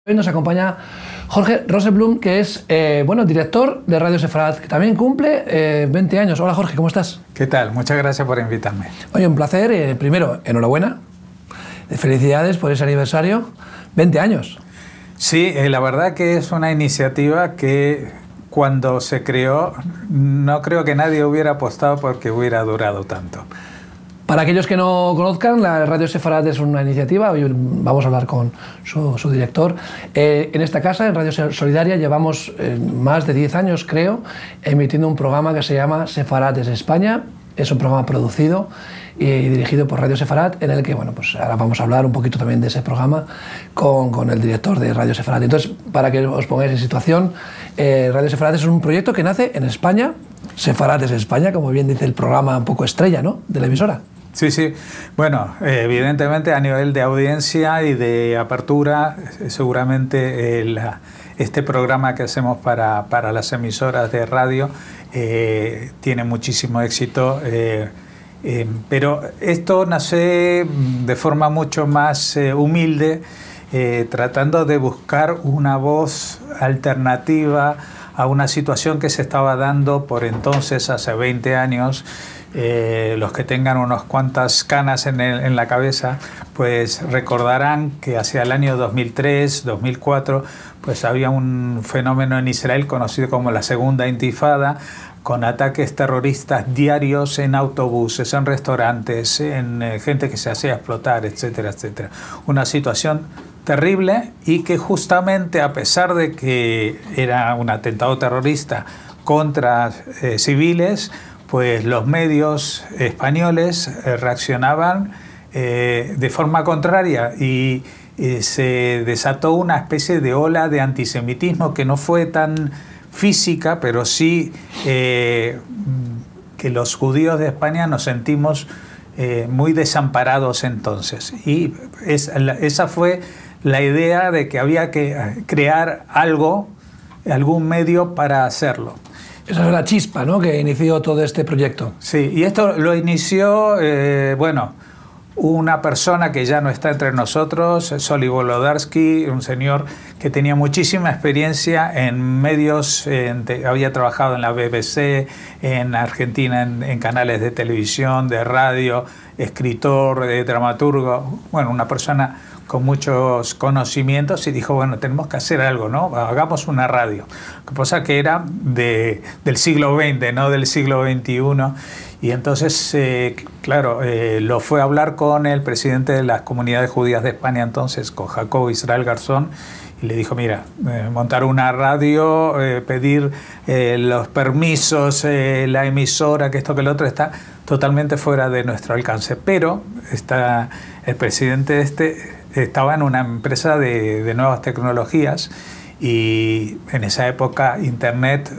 Hoy nos acompaña Jorge Rosenblum, que es director de Radio Sefarad, que también cumple 20 años. Hola Jorge, ¿cómo estás? ¿Qué tal? Muchas gracias por invitarme. Oye, un placer. Primero, enhorabuena. Felicidades por ese aniversario. 20 años. Sí, la verdad que es una iniciativa que cuando se creó no creo que nadie hubiera apostado porque hubiera durado tanto. Para aquellos que no conozcan, la Radio Sefarad es una iniciativa, hoy vamos a hablar con su director. En esta casa, en Radio Solidaria, llevamos más de 10 años, creo, emitiendo un programa que se llama Sefarad desde España. Es un programa producido y dirigido por Radio Sefarad, en el que, bueno, pues ahora vamos a hablar un poquito también de ese programa con el director de Radio Sefarad. Entonces, para que os pongáis en situación, Radio Sefarad es un proyecto que nace en España. Sefarad desde España, como bien dice el programa un poco estrella, ¿no?, de la emisora. Sí, sí. Bueno, evidentemente a nivel de audiencia y de apertura, seguramente este programa que hacemos para las emisoras de radio tiene muchísimo éxito, pero esto nace de forma mucho más humilde, tratando de buscar una voz alternativa a una situación que se estaba dando por entonces, hace 20 años. Los que tengan unas cuantas canas en la cabeza, pues recordarán que hacia el año 2003, 2004, pues había un fenómeno en Israel conocido como la Segunda Intifada, con ataques terroristas diarios en autobuses, en restaurantes, en gente que se hacía explotar, etcétera, etcétera. Una situación terrible y que justamente, a pesar de que era un atentado terrorista contra civiles, pues los medios españoles reaccionaban de forma contraria y se desató una especie de ola de antisemitismo que no fue tan física, pero sí que los judíos de España nos sentimos muy desamparados entonces. Y esa fue la idea de que había que crear algún medio para hacerlo. Esa es la chispa, ¿no?, que inició todo este proyecto. Sí, y esto lo inició, una persona que ya no está entre nosotros, Zoli Wolodarski, un señor que tenía muchísima experiencia en medios, había trabajado en la BBC, en Argentina, en canales de televisión, de radio, escritor, dramaturgo, bueno, una persona con muchos conocimientos, y dijo, bueno, tenemos que hacer algo, ¿no? Hagamos una radio. Cosa que era del siglo XX, no del siglo XXI. Y entonces, claro, lo fue a hablar con el presidente de las comunidades judías de España entonces, con Jacobo Israel Garzón, y le dijo, mira, montar una radio, pedir los permisos, la emisora, que esto que lo otro, está totalmente fuera de nuestro alcance. Pero el presidente estaba en una empresa de nuevas tecnologías, y en esa época Internet,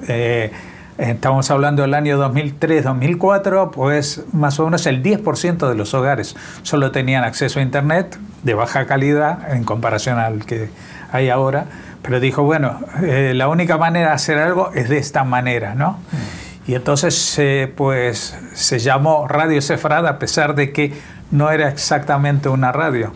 estamos hablando del año 2003-2004, pues más o menos el 10% de los hogares solo tenían acceso a Internet de baja calidad en comparación al que hay ahora. Pero dijo, bueno, la única manera de hacer algo es de esta manera, ¿no? Y entonces pues se llamó Radio Sefarad, a pesar de que no era exactamente una radio.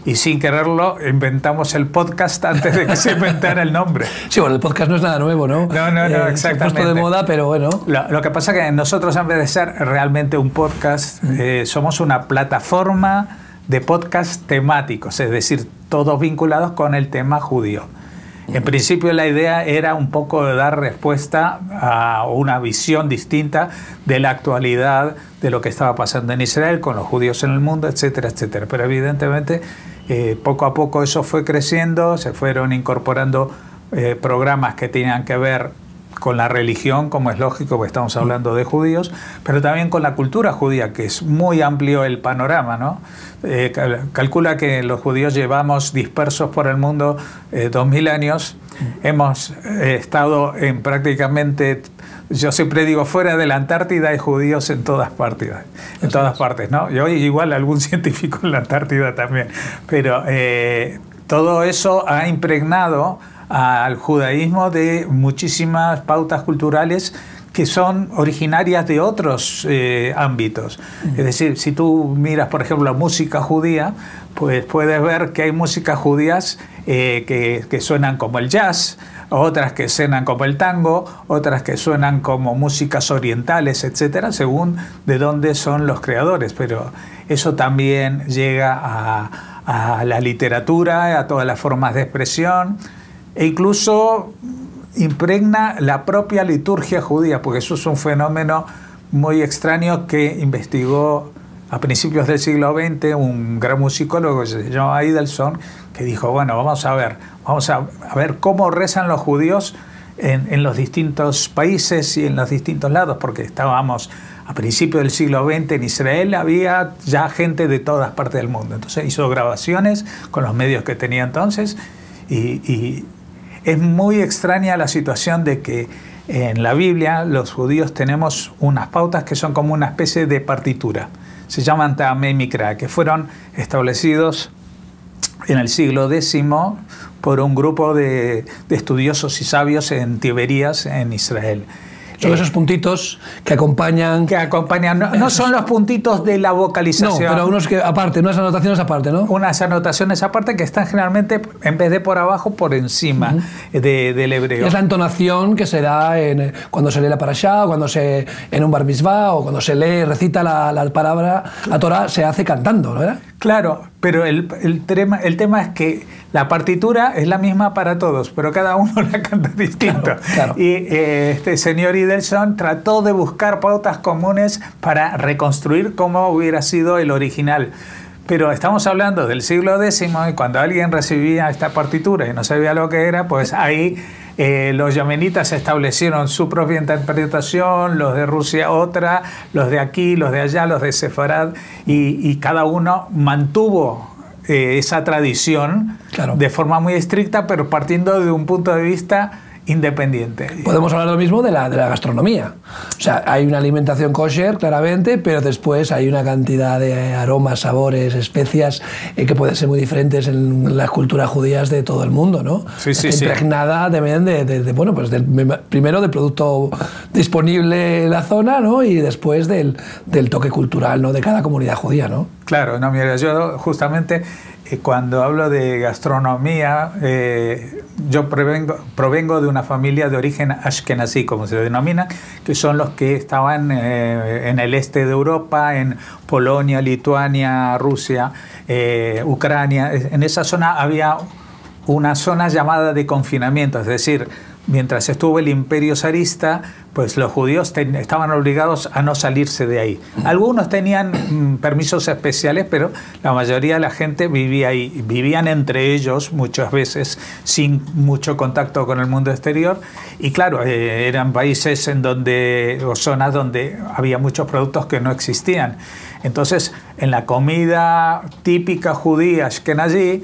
Y sin quererlo inventamos el podcast antes de que se inventara el nombre. Sí, bueno, el podcast no es nada nuevo, ¿no? No, exactamente. Se ha puesto de moda, pero bueno. Lo que pasa es que nosotros, en vez de ser realmente un podcast, somos una plataforma de podcast temáticos, es decir, todos vinculados con el tema judío. En principio la idea era un poco de dar respuesta a una visión distinta de la actualidad, de lo que estaba pasando en Israel, con los judíos en el mundo, etcétera, etcétera. Pero evidentemente poco a poco eso fue creciendo, se fueron incorporando programas que tenían que ver con la religión, como es lógico, porque estamos hablando de judíos, pero también con la cultura judía, que es muy amplio el panorama, ¿no? Calcula que los judíos llevamos dispersos por el mundo 2000 años. Hemos estado en prácticamente, yo siempre digo, fuera de la Antártida hay judíos en todas partes, ¿no? Y hoy igual algún científico en la Antártida también. Pero todo eso ha impregnado al judaísmo de muchísimas pautas culturales que son originarias de otros ámbitos. Es decir, si tú miras, por ejemplo, la música judía, pues puedes ver que hay músicas judías que suenan como el jazz, otras que suenan como el tango, otras que suenan como músicas orientales, etcétera, según de dónde son los creadores. Pero eso también llega a la literatura, a todas las formas de expresión, e incluso impregna la propia liturgia judía, porque eso es un fenómeno muy extraño que investigó a principios del siglo XX un gran musicólogo que se llama Idelson, que dijo, bueno, vamos a ver cómo rezan los judíos en los distintos países y en los distintos lados, porque estábamos a principios del siglo XX en Israel, había ya gente de todas partes del mundo. Entonces hizo grabaciones con los medios que tenía entonces y es muy extraña la situación de que en la Biblia los judíos tenemos unas pautas que son como una especie de partitura. Se llaman Ta'amei Mikra, que fueron establecidos en el siglo X por un grupo de estudiosos y sabios en Tiberías, en Israel. Son esos puntitos que acompañan... No son los puntitos de la vocalización. No, pero unos que aparte, unas anotaciones aparte, ¿no? Unas anotaciones aparte que están generalmente, en vez de por abajo, por encima del hebreo. Es la entonación que se da cuando se lee la parashá, o cuando en un bar mitzvah, o cuando se lee, recita la palabra, la Torah, se hace cantando, ¿verdad? Claro, pero el tema es que la partitura es la misma para todos, pero cada uno la canta distinto. Claro. Y este señor Idelson trató de buscar pautas comunes para reconstruir cómo hubiera sido el original. Pero estamos hablando del siglo X y cuando alguien recibía esta partitura y no sabía lo que era, pues ahí los yemenitas establecieron su propia interpretación, los de Rusia otra, los de aquí, los de allá, los de Sefarad, y cada uno mantuvo esa tradición, claro, de forma muy estricta, pero partiendo de un punto de vista independiente. Podemos hablar lo mismo de la gastronomía. O sea, hay una alimentación kosher, claramente, pero después hay una cantidad de aromas, sabores, especias que pueden ser muy diferentes en las culturas judías de todo el mundo, ¿no? Sí, sí, impregnada también bueno, pues primero del producto disponible en la zona, ¿no? Y después del toque cultural, ¿no? De cada comunidad judía, ¿no? Claro, no, mira, yo justamente cuando hablo de gastronomía, yo provengo de una familia de origen ashkenazí, como se denomina, que son los que estaban en el este de Europa, en Polonia, Lituania, Rusia, Ucrania. En esa zona había una zona llamada de confinamiento, es decir, mientras estuvo el imperio zarista, pues los judíos estaban obligados a no salirse de ahí. Algunos tenían permisos especiales, pero la mayoría de la gente vivía ahí. Vivían entre ellos muchas veces sin mucho contacto con el mundo exterior. Y claro, eran países o zonas donde había muchos productos que no existían. Entonces, en la comida típica judía ashkenazí,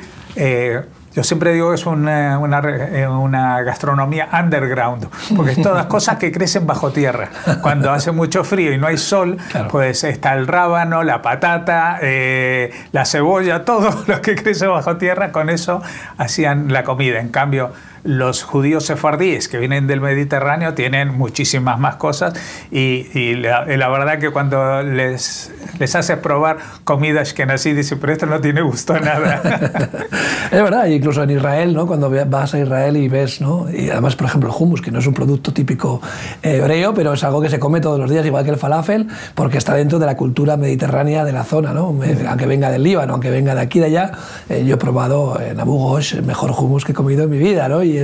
yo siempre digo que es una gastronomía underground, porque es todas cosas que crecen bajo tierra. Cuando hace mucho frío y no hay sol, claro, pues está el rábano, la patata, la cebolla, todo lo que crece bajo tierra, con eso hacían la comida. En cambio, los judíos sefardíes que vienen del Mediterráneo tienen muchísimas más cosas y la verdad que cuando les haces probar comida ashkenazí, dicen, pero esto no tiene gusto a nada. Es verdad, incluso en Israel, ¿no? Cuando vas a Israel y ves, ¿no? Y además, por ejemplo, el hummus, que no es un producto típico hebreo, pero es algo que se come todos los días, igual que el falafel, porque está dentro de la cultura mediterránea de la zona, ¿no? Aunque venga del Líbano, aunque venga de aquí y de allá, yo he probado en Abu Ghosh el mejor hummus que he comido en mi vida, ¿no? Y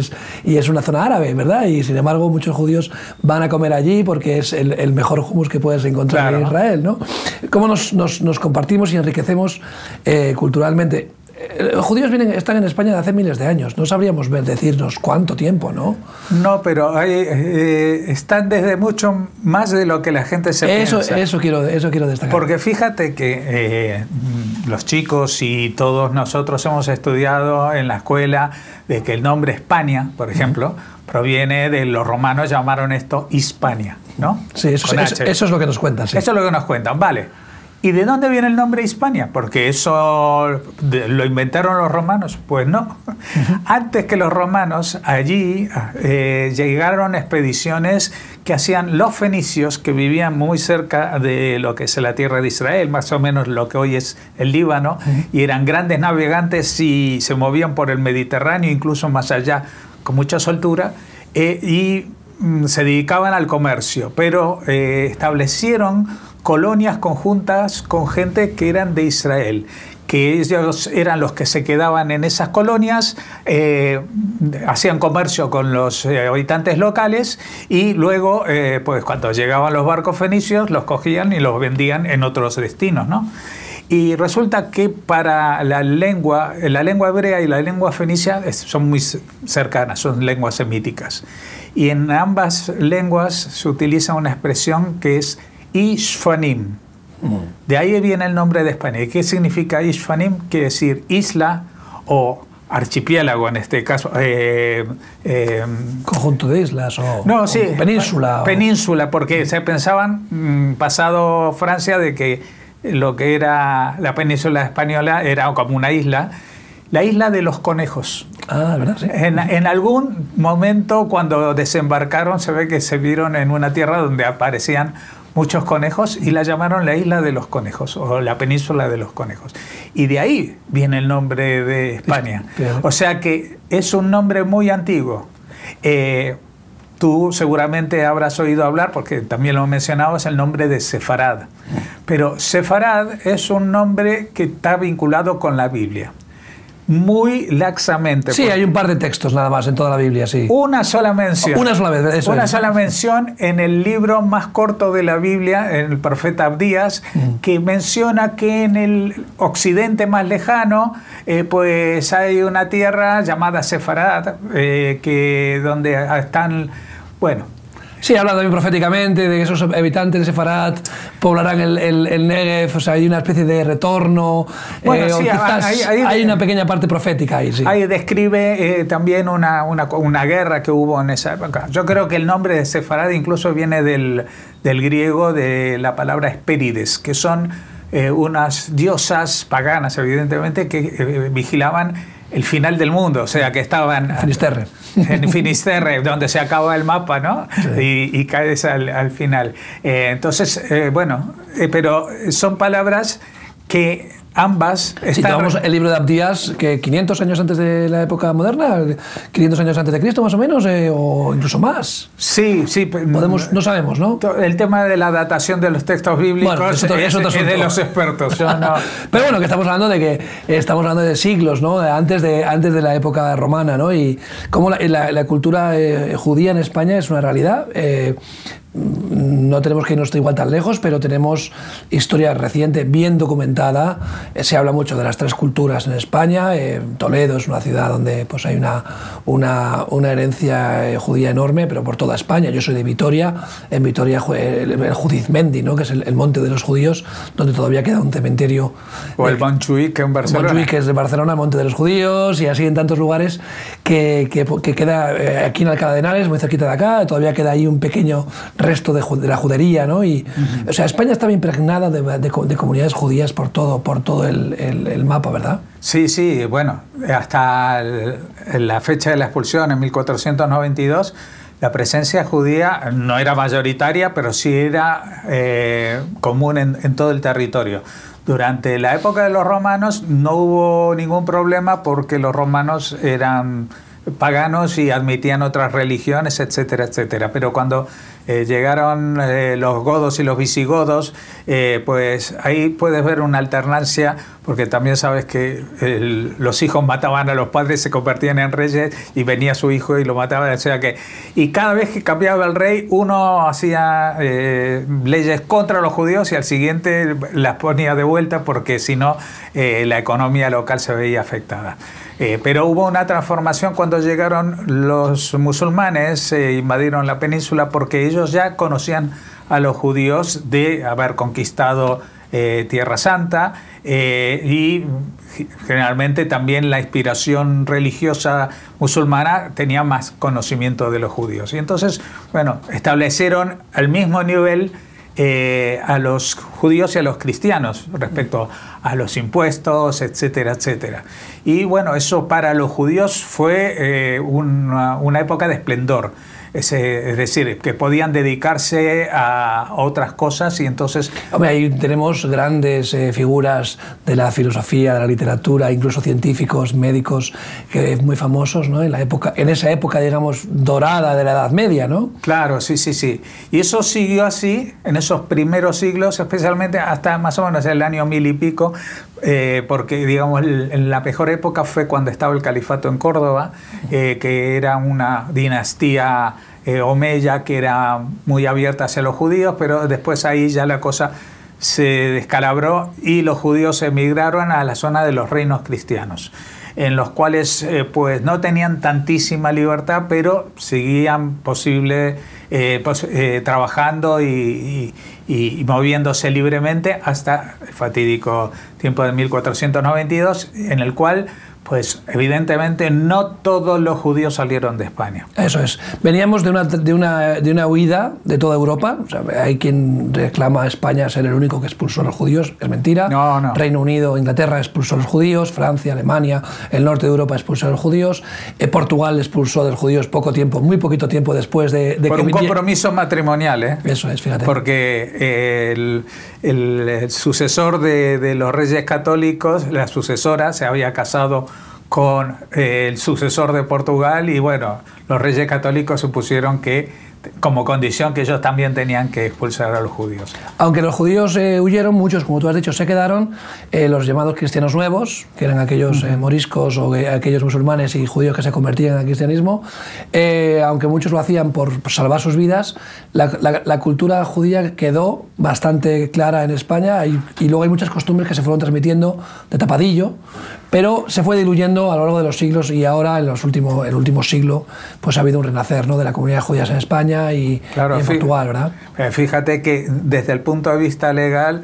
es una zona árabe, ¿verdad? Y sin embargo muchos judíos van a comer allí porque es el mejor hummus que puedes encontrar, claro, en Israel, ¿no? ¿Cómo nos compartimos y enriquecemos culturalmente? Los judíos están en España de hace miles de años. No sabríamos decirnos cuánto tiempo, ¿no? No, pero están desde mucho más de lo que la gente se piensa. Eso quiero destacar. Porque fíjate que los chicos y todos nosotros hemos estudiado en la escuela de que el nombre España, por ejemplo, proviene de los romanos, llamaron esto Hispania, ¿no? Sí, eso es lo que nos cuentan. Sí. Eso es lo que nos cuentan, vale. ¿Y de dónde viene el nombre Hispania? Porque eso lo inventaron los romanos. Pues no. Antes que los romanos, allí llegaron expediciones que hacían los fenicios, que vivían muy cerca de lo que es la tierra de Israel, más o menos lo que hoy es el Líbano, y eran grandes navegantes y se movían por el Mediterráneo, incluso más allá, con mucha soltura, y se dedicaban al comercio, pero establecieron colonias conjuntas con gente que eran de Israel, que ellos eran los que se quedaban en esas colonias, hacían comercio con los habitantes locales y luego, pues cuando llegaban los barcos fenicios, los cogían y los vendían en otros destinos, ¿no? Y resulta que para la lengua hebrea y la lengua fenicia son muy cercanas, son lenguas semíticas. Y en ambas lenguas se utiliza una expresión que es Ishfanim. De ahí viene el nombre de España. ¿Qué significa Ishfanim? Quiere decir isla o archipiélago en este caso. Conjunto de islas o, no, sí, o península. Península, porque se pensaban, pasado Francia, de que lo que era la península española era como una isla. La isla de los conejos. Ah, ¿verdad? Sí. En algún momento, cuando desembarcaron, se ve que se vieron en una tierra donde aparecían muchos conejos y la llamaron la isla de los conejos o la península de los conejos. Y de ahí viene el nombre de España. O sea que es un nombre muy antiguo. Tú seguramente habrás oído hablar, porque también lo mencionabas, el nombre de Sefarad. Pero Sefarad es un nombre que está vinculado con la Biblia. Muy laxamente. Sí, hay un par de textos nada más en toda la Biblia, sí. Una sola mención. Una sola vez, eso Una es. sola mención en el libro más corto de la Biblia, en el profeta Abdías, que menciona que en el occidente más lejano, pues hay una tierra llamada Sefarad, donde están, bueno... Sí, habla también proféticamente de que esos habitantes de Sefarad poblarán el Negev, o sea, hay una especie de retorno. Bueno, sí, hay una pequeña parte profética ahí, sí. Ahí describe también una guerra que hubo en esa época. Yo creo que el nombre de Sefarad incluso viene del griego, de la palabra Hespérides, que son unas diosas paganas, evidentemente, que vigilaban el final del mundo, o sea, que estaban... Finisterre. En Finisterre, donde se acaba el mapa, ¿no? Sí. Y caes al final. Entonces, bueno, pero son palabras que ambas están... Si tomamos el libro de Abdías, que 500 años antes de la época moderna, 500 años antes de Cristo más o menos, o incluso más. Sí, sí. No sabemos, ¿no? El tema de la datación de los textos bíblicos, bueno, es de los expertos. Yo no... Pero bueno, que estamos hablando de siglos, ¿no? Antes de la época romana, ¿no? Y cómo la cultura judía en España es una realidad. No tenemos que irnos igual tan lejos, pero tenemos historia reciente, bien documentada. Se habla mucho de las tres culturas en España. Toledo es una ciudad donde pues, hay una herencia judía enorme, pero por toda España. Yo soy de Vitoria. En Vitoria el Judizmendi, ¿no? Que es el monte de los judíos, donde todavía queda un cementerio. O el Montjuïc, en Barcelona. Montjuïc, que es de Barcelona, el monte de los judíos, y así en tantos lugares que queda aquí en Alcalá de Henares, muy cerquita de acá, todavía queda ahí un pequeño resto de la judería, ¿no? Y, o sea, España estaba impregnada de comunidades judías por todo el mapa, ¿verdad? Sí, sí, bueno, hasta la fecha de la expulsión, en 1492, la presencia judía no era mayoritaria, pero sí era común en todo el territorio. Durante la época de los romanos no hubo ningún problema porque los romanos eran paganos y admitían otras religiones, etcétera, etcétera. Pero cuando llegaron los godos y los visigodos, pues ahí puedes ver una alternancia, porque también sabes que los hijos mataban a los padres, se convertían en reyes y venía su hijo y lo mataba. O sea que, y cada vez que cambiaba el rey, uno hacía leyes contra los judíos y al siguiente las ponía de vuelta, porque si no la economía local se veía afectada. Pero hubo una transformación cuando llegaron los musulmanes, invadieron la península, porque ellos ya conocían a los judíos de haber conquistado Tierra Santa, y generalmente también la inspiración religiosa musulmana tenía más conocimiento de los judíos. Y entonces, bueno, establecieron al mismo nivel a los judíos y a los cristianos respecto a los impuestos, etcétera, etcétera. Y bueno, eso para los judíos fue una época de esplendor. Es decir, que podían dedicarse a otras cosas y entonces... Hombre, ahí tenemos grandes figuras de la filosofía, de la literatura, incluso científicos, médicos, muy famosos, ¿no? En esa época, digamos, dorada de la Edad Media, ¿no? Claro, sí, sí, sí. Y eso siguió así en esos primeros siglos, especialmente hasta más o menos el año 1000 y pico, porque, digamos, la mejor época fue cuando estaba el califato en Córdoba, que era una dinastía omeya que era muy abierta hacia los judíos, pero después ahí ya la cosa se descalabró y los judíos emigraron a la zona de los reinos cristianos, en los cuales pues no tenían tantísima libertad, pero seguían trabajando y moviéndose libremente hasta el fatídico tiempo de 1492, en el cual pues evidentemente no todos los judíos salieron de España. Eso es. Veníamos de una huida de toda Europa. O sea, hay quien reclama a España ser el único que expulsó a los judíos. Es mentira. No, no. Reino Unido, Inglaterra expulsó a los judíos. Francia, Alemania, el norte de Europa expulsó a los judíos. Portugal expulsó a los judíos muy poquito tiempo después de por un compromiso matrimonial, ¿eh? Eso es, fíjate. Porque el sucesor de los reyes católicos, la sucesora, se había casado con el sucesor de Portugal y bueno, los reyes católicos supusieron que como condición que ellos también tenían que expulsar a los judíos. Aunque los judíos huyeron, muchos, como tú has dicho, se quedaron. Los llamados cristianos nuevos, que eran aquellos moriscos o aquellos musulmanes y judíos que se convertían al cristianismo, aunque muchos lo hacían por salvar sus vidas, la cultura judía quedó bastante clara en España y luego hay muchas costumbres que se fueron transmitiendo de tapadillo, pero se fue diluyendo a lo largo de los siglos y ahora, en el último siglo, pues ha habido un renacer, ¿no?, de la comunidad judía en España y en Portugal, ¿verdad? Fíjate que desde el punto de vista legal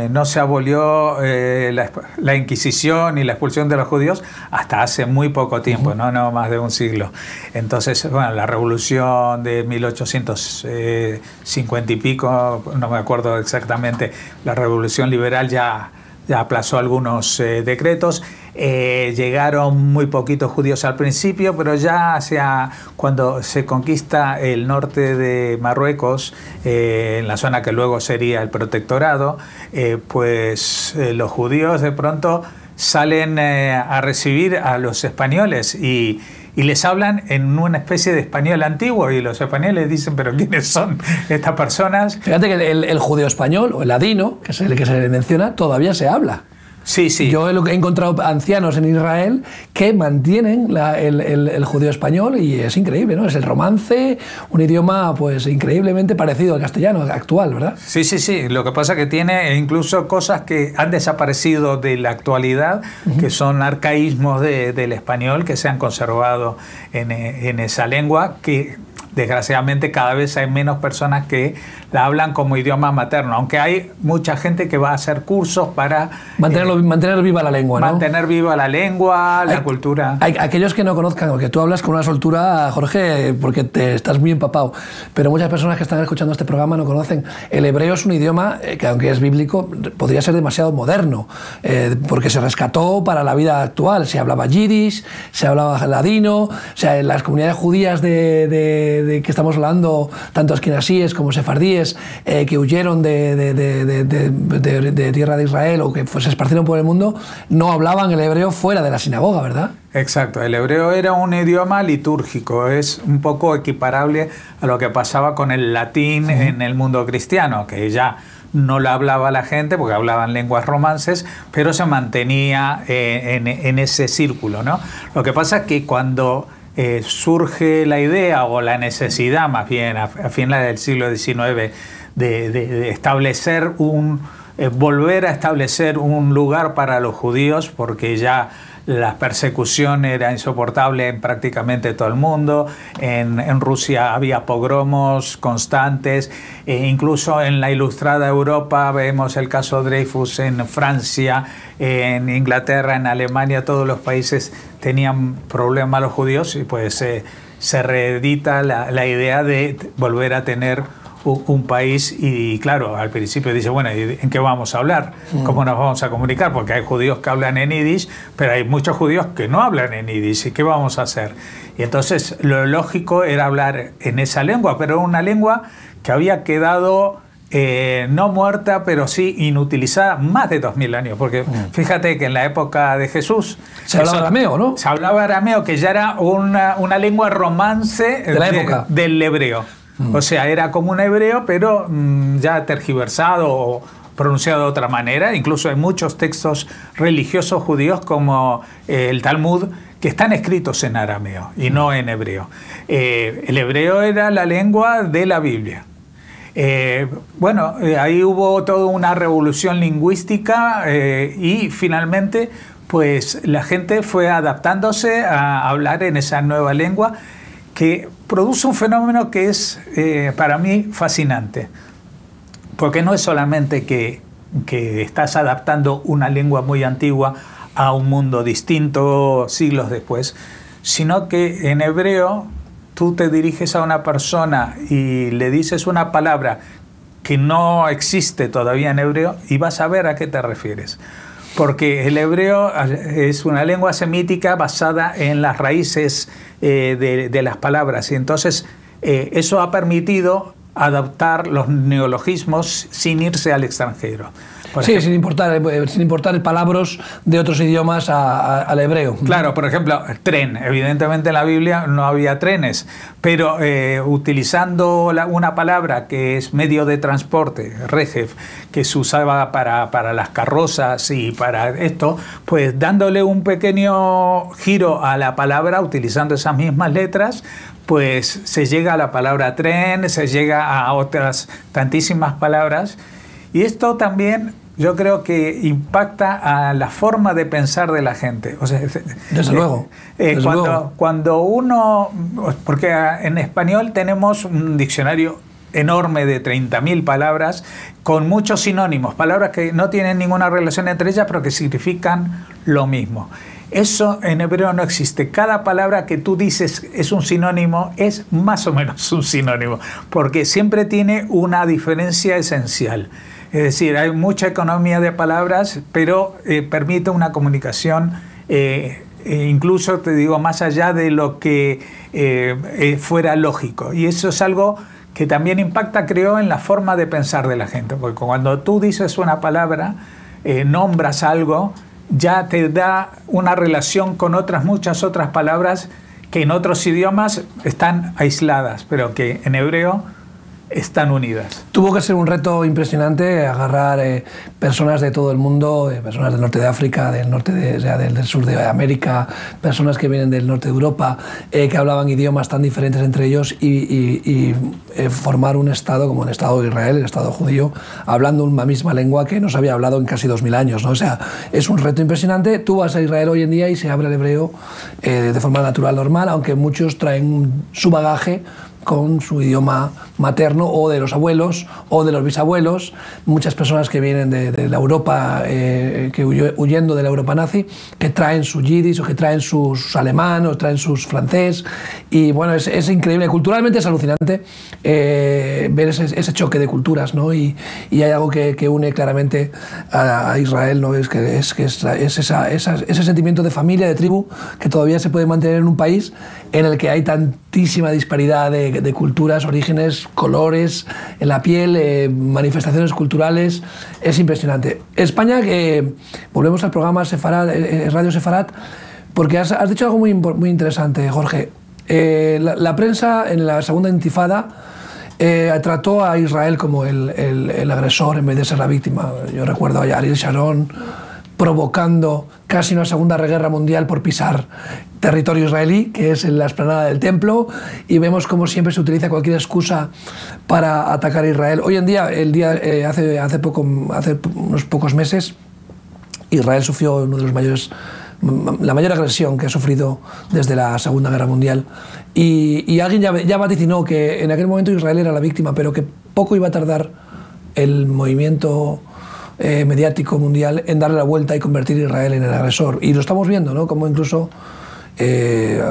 no se abolió la Inquisición y la expulsión de los judíos hasta hace muy poco tiempo, no más de un siglo. Entonces, bueno, la revolución de 1850 y pico, no me acuerdo exactamente, la revolución liberal ya aplazó algunos decretos. Llegaron muy poquitos judíos al principio, pero ya cuando se conquista el norte de Marruecos, en la zona que luego sería el protectorado, pues los judíos de pronto salen a recibir a los españoles y les hablan en una especie de español antiguo y los españoles dicen, pero ¿quiénes son estas personas? Fíjate que el judeo español, o el ladino, que es el que se le menciona, todavía se habla. Sí, sí. Yo he encontrado ancianos en Israel que mantienen el judeo español y es increíble, ¿no? Es el romance, un idioma pues increíblemente parecido al castellano actual, ¿verdad? Sí, sí, sí. Lo que pasa es que tiene incluso cosas que han desaparecido de la actualidad, que son arcaísmos del español que se han conservado en esa lengua, que desgraciadamente cada vez hay menos personas que la hablan como idioma materno, aunque hay mucha gente que va a hacer cursos para mantener viva la lengua, ¿no? Mantener viva la lengua, la cultura. Hay aquellos que no conozcan, porque tú hablas con una soltura, Jorge, porque te estás muy empapado, pero muchas personas que están escuchando este programa no conocen. El hebreo es un idioma que, aunque es bíblico, podría ser demasiado moderno, porque se rescató para la vida actual. Se hablaba yiddish, se hablaba ladino, o sea, en las comunidades judías de que estamos hablando, tanto asquenazíes como sefardíes, que huyeron de tierra de Israel o que se esparcieron por el mundo, no hablaban el hebreo fuera de la sinagoga, ¿verdad? Exacto, el hebreo era un idioma litúrgico, es un poco equiparable a lo que pasaba con el latín en el mundo cristiano, que ya no lo hablaba la gente porque hablaban lenguas romances, pero se mantenía en ese círculo, ¿no? Lo que pasa es que cuando surge la idea o la necesidad, más bien a finales del siglo XIX, de establecer volver a establecer un lugar para los judíos, porque ya la persecución era insoportable en prácticamente todo el mundo. En Rusia había pogromos constantes, incluso en la ilustrada Europa vemos el caso Dreyfus en Francia, en Inglaterra, en Alemania, todos los países tenían problemas los judíos y pues se reedita la idea de volver a tener un país y claro, al principio dice, bueno, ¿en qué vamos a hablar? ¿Cómo nos vamos a comunicar? Porque hay judíos que hablan en yiddish, pero hay muchos judíos que no hablan en yiddish. ¿Y qué vamos a hacer? Y entonces lo lógico era hablar en esa lengua, pero era una lengua que había quedado no muerta, pero sí inutilizada más de 2000 años. Porque fíjate que en la época de Jesús se hablaba arameo, ¿no? Se hablaba arameo, que ya era una lengua romance de la época del hebreo. O sea, era como un hebreo, pero ya tergiversado o pronunciado de otra manera. Incluso hay muchos textos religiosos judíos como el Talmud que están escritos en arameo y no en hebreo. El hebreo era la lengua de la Biblia. Ahí hubo toda una revolución lingüística y finalmente pues la gente fue adaptándose a hablar en esa nueva lengua que produce un fenómeno que es para mí fascinante, porque no es solamente que estás adaptando una lengua muy antigua a un mundo distinto siglos después, sino que en hebreo tú te diriges a una persona y le dices una palabra que no existe todavía en hebreo y vas a ver a qué te refieres. Porque el hebreo es una lengua semítica basada en las raíces de las palabras y entonces eso ha permitido adaptar los neologismos sin irse al extranjero. Sí, sin importar palabras de otros idiomas al hebreo. Claro, por ejemplo, tren. Evidentemente en la Biblia no había trenes, pero utilizando una palabra que es medio de transporte, rejev, que se usaba para las carrozas y para esto, pues dándole un pequeño giro a la palabra, utilizando esas mismas letras, pues se llega a la palabra tren, se llega a otras tantísimas palabras. Y esto también yo creo que impacta a la forma de pensar de la gente. O sea, desde luego. Cuando uno... Porque en español tenemos un diccionario enorme de 30.000 palabras con muchos sinónimos, palabras que no tienen ninguna relación entre ellas pero que significan lo mismo. Eso en hebreo no existe. Cada palabra que tú dices es un sinónimo, es más o menos un sinónimo, porque siempre tiene una diferencia esencial. Es decir, hay mucha economía de palabras, pero permite una comunicación, incluso te digo, más allá de lo que fuera lógico. Y eso es algo que también impacta, creo, en la forma de pensar de la gente. Porque cuando tú dices una palabra, nombras algo, ya te da una relación con muchas otras palabras que en otros idiomas están aisladas, pero que en hebreo están unidas. Tuvo que ser un reto impresionante agarrar personas de todo el mundo, personas del norte de África, del sur de América, personas que vienen del norte de Europa, que hablaban idiomas tan diferentes entre ellos y formar un Estado como el Estado de Israel, el Estado judío, hablando una misma lengua que no se había hablado en casi 2000 años, ¿no? O sea, es un reto impresionante. Tú vas a Israel hoy en día y se habla el hebreo de forma natural, normal, aunque muchos traen su bagaje con su idioma materno o de los abuelos o de los bisabuelos, muchas personas que vienen de la Europa, huyendo de la Europa nazi, que traen su yiddish o que traen sus alemán o traen sus francés, y bueno, es increíble, culturalmente es alucinante ver ese choque de culturas, ¿no? Y hay algo que une claramente a Israel, ¿no? Es ese sentimiento de familia, de tribu, que todavía se puede mantener en un país en el que hay tantísima disparidad de culturas, orígenes, colores en la piel, manifestaciones culturales. Es impresionante. España, que volvemos al programa Sefarad, Radio Sefarad, porque has dicho algo muy interesante, Jorge. La prensa en la segunda intifada trató a Israel como el agresor en vez de ser la víctima. Yo recuerdo a Ariel Sharon provocando casi una segunda guerra mundial por pisar territorio israelí, que es en la explanada del templo, y vemos como siempre se utiliza cualquier excusa para atacar a Israel. Hoy en día, hace unos pocos meses, Israel sufrió la mayor agresión que ha sufrido desde la Segunda Guerra Mundial, y alguien ya vaticinó que en aquel momento Israel era la víctima, pero que poco iba a tardar el movimiento mediático mundial en darle la vuelta y convertir a Israel en el agresor. Y lo estamos viendo, ¿no? Como incluso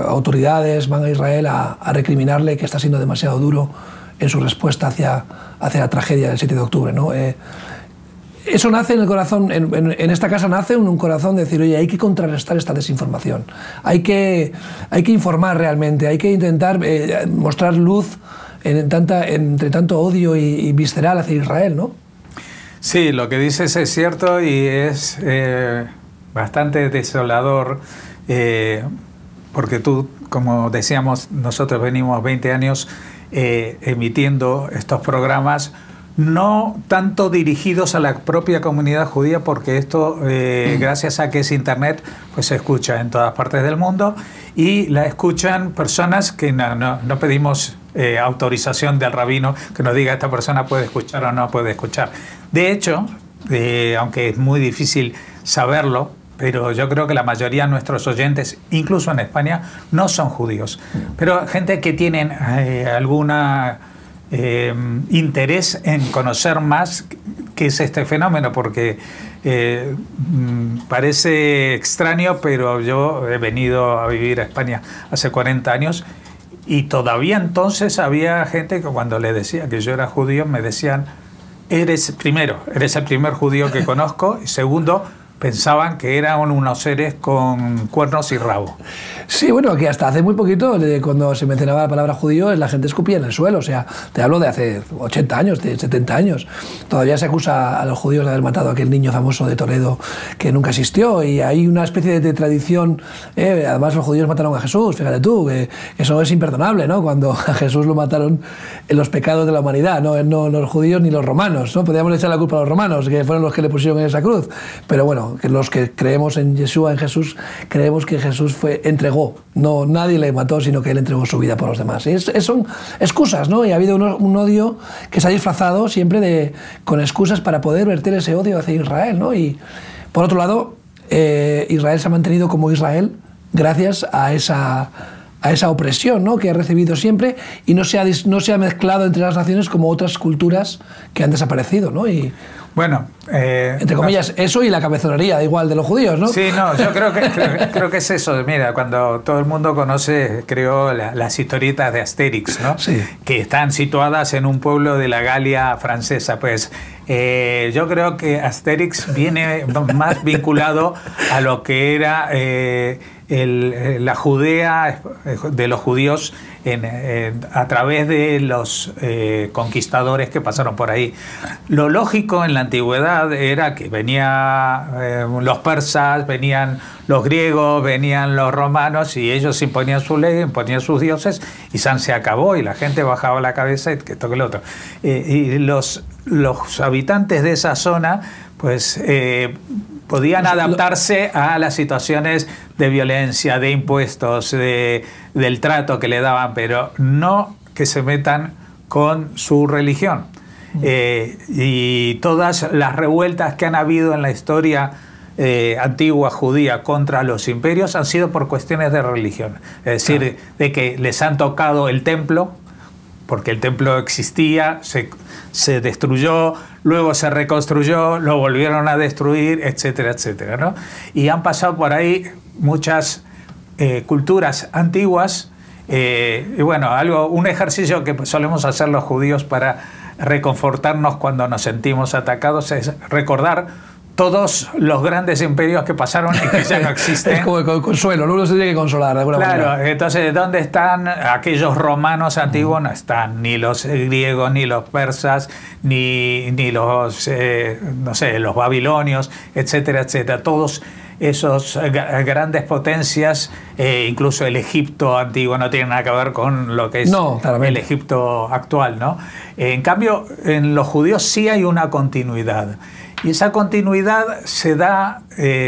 autoridades van a Israel a recriminarle que está siendo demasiado duro en su respuesta hacia la tragedia del 7 de octubre, ¿no? Eso nace en el corazón, en esta casa nace un corazón de decir, oye, hay que contrarrestar esta desinformación, hay que informar realmente, hay que intentar mostrar luz entre tanto odio y visceral hacia Israel, ¿no? Sí, lo que dices es cierto y es bastante desolador, porque tú, como decíamos, nosotros venimos 20 años emitiendo estos programas, no tanto dirigidos a la propia comunidad judía, porque esto, gracias a que es Internet, pues se escucha en todas partes del mundo y la escuchan personas que no pedimos autorización del rabino que nos diga esta persona puede escuchar o no puede escuchar. De hecho, aunque es muy difícil saberlo, pero yo creo que la mayoría de nuestros oyentes, incluso en España, no son judíos. Pero gente que tienen alguna interés en conocer más qué es este fenómeno, porque parece extraño, pero yo he venido a vivir a España hace 40 años y todavía entonces había gente que cuando le decía que yo era judío me decían, eres el primer judío que conozco, y segundo, pensaban que eran unos seres con cuernos y rabo. Sí, bueno, que hasta hace muy poquito, cuando se mencionaba la palabra judío, la gente escupía en el suelo. O sea, te hablo de hace 80 años, de 70 años. Todavía se acusa a los judíos de haber matado a aquel niño famoso de Toledo que nunca existió. Y hay una especie de tradición. Además, los judíos mataron a Jesús, fíjate tú, que eso es imperdonable, ¿no? Cuando a Jesús lo mataron en los pecados de la humanidad, no los judíos ni los romanos, ¿no? Podríamos echar la culpa a los romanos, que fueron los que le pusieron en esa cruz. Pero bueno, que los que creemos en Yeshua, en Jesús, creemos que Jesús entregó. No, nadie le mató, sino que él entregó su vida por los demás. Son excusas, ¿no? Y ha habido un odio que se ha disfrazado siempre con excusas para poder verter ese odio hacia Israel, ¿no? Y por otro lado, Israel se ha mantenido como Israel gracias a esa opresión, ¿no? Que ha recibido siempre y no se ha mezclado entre las naciones como otras culturas que han desaparecido, ¿no? Y bueno, entre comillas, eso y la cabezonería, da igual, de los judíos, ¿no? Sí, no, yo creo que es eso. Mira, cuando todo el mundo conoce, creo, las historietas de Asterix, ¿no? Sí. Que están situadas en un pueblo de la Galia francesa, pues yo creo que Asterix viene más vinculado a lo que era la Judea de los judíos a través de los conquistadores que pasaron por ahí. Lo lógico en la antigüedad era que venían los persas, venían los griegos, venían los romanos y ellos imponían su ley, imponían sus dioses y se acabó y la gente bajaba la cabeza y que esto que lo otro. Y los habitantes de esa zona pues podían adaptarse a las situaciones de violencia, de impuestos, del trato que le daban, pero no que se metan con su religión. Y todas las revueltas que han habido en la historia antigua judía contra los imperios han sido por cuestiones de religión. Es decir, de que les han tocado el templo, porque el templo existía, se destruyó, luego se reconstruyó, lo volvieron a destruir, etcétera, etcétera, ¿no? Y han pasado por ahí muchas culturas antiguas, y bueno, un ejercicio que solemos hacer los judíos para reconfortarnos cuando nos sentimos atacados es recordar todos los grandes imperios que pasaron y que ya no existen. Es como el consuelo, uno se tiene que consolar de alguna manera. Claro, entonces, ¿dónde están aquellos romanos antiguos? No están ni los griegos, ni los persas, ni los, no sé, los babilonios, etcétera, etcétera. Todos esos grandes potencias, incluso el Egipto antiguo no tiene nada que ver con lo que es el Egipto actual, ¿no? En cambio, en los judíos sí hay una continuidad. Y esa continuidad se da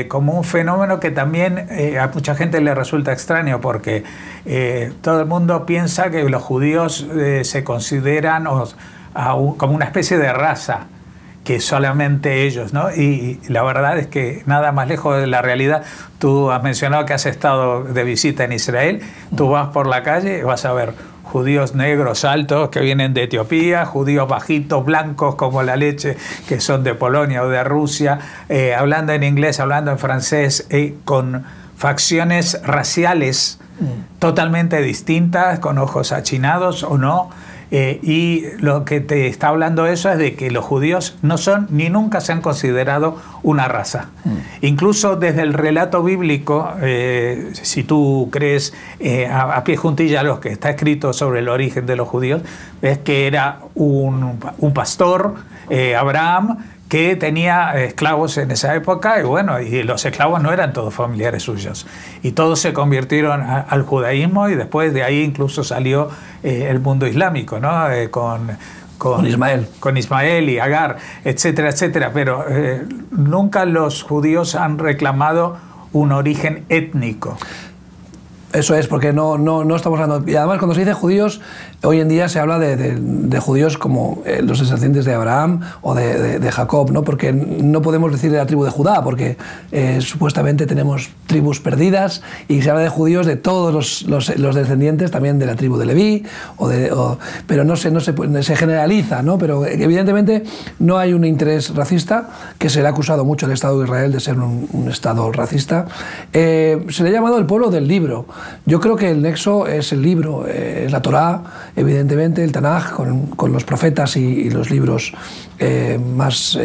como un fenómeno que también a mucha gente le resulta extraño, porque todo el mundo piensa que los judíos se consideran como una especie de raza, que solamente ellos, ¿no? Y la verdad es que nada más lejos de la realidad. Tú has mencionado que has estado de visita en Israel, tú vas por la calle y vas a ver judíos negros altos que vienen de Etiopía, judíos bajitos, blancos como la leche, que son de Polonia o de Rusia, hablando en inglés, hablando en francés, con facciones raciales totalmente distintas, con ojos achinados o no. Y lo que te está hablando eso es de que los judíos no son ni nunca se han considerado una raza. Incluso desde el relato bíblico, si tú crees a pie juntilla lo que está escrito sobre el origen de los judíos, ves que era un pastor, Abraham, que tenía esclavos en esa época, y bueno, y los esclavos no eran todos familiares suyos, y todos se convirtieron al judaísmo, y después de ahí incluso salió el mundo islámico, ¿no? Con Ismael y Agar, etcétera, etcétera, pero nunca los judíos han reclamado un origen étnico. Eso es, porque no estamos hablando... Y además, cuando se dice judíos, hoy en día se habla de judíos como los descendientes de Abraham o de Jacob, ¿no? Porque no podemos decir de la tribu de Judá, porque supuestamente tenemos tribus perdidas, y se habla de judíos de todos los descendientes, también de la tribu de Leví, pero no se generaliza, ¿no? Pero evidentemente no hay un interés racista, que se le ha acusado mucho al Estado de Israel de ser un Estado racista. Se le ha llamado el pueblo del libro. Yo creo que el nexo es el libro, es la Torá, evidentemente, el Tanaj, con los profetas y los libros más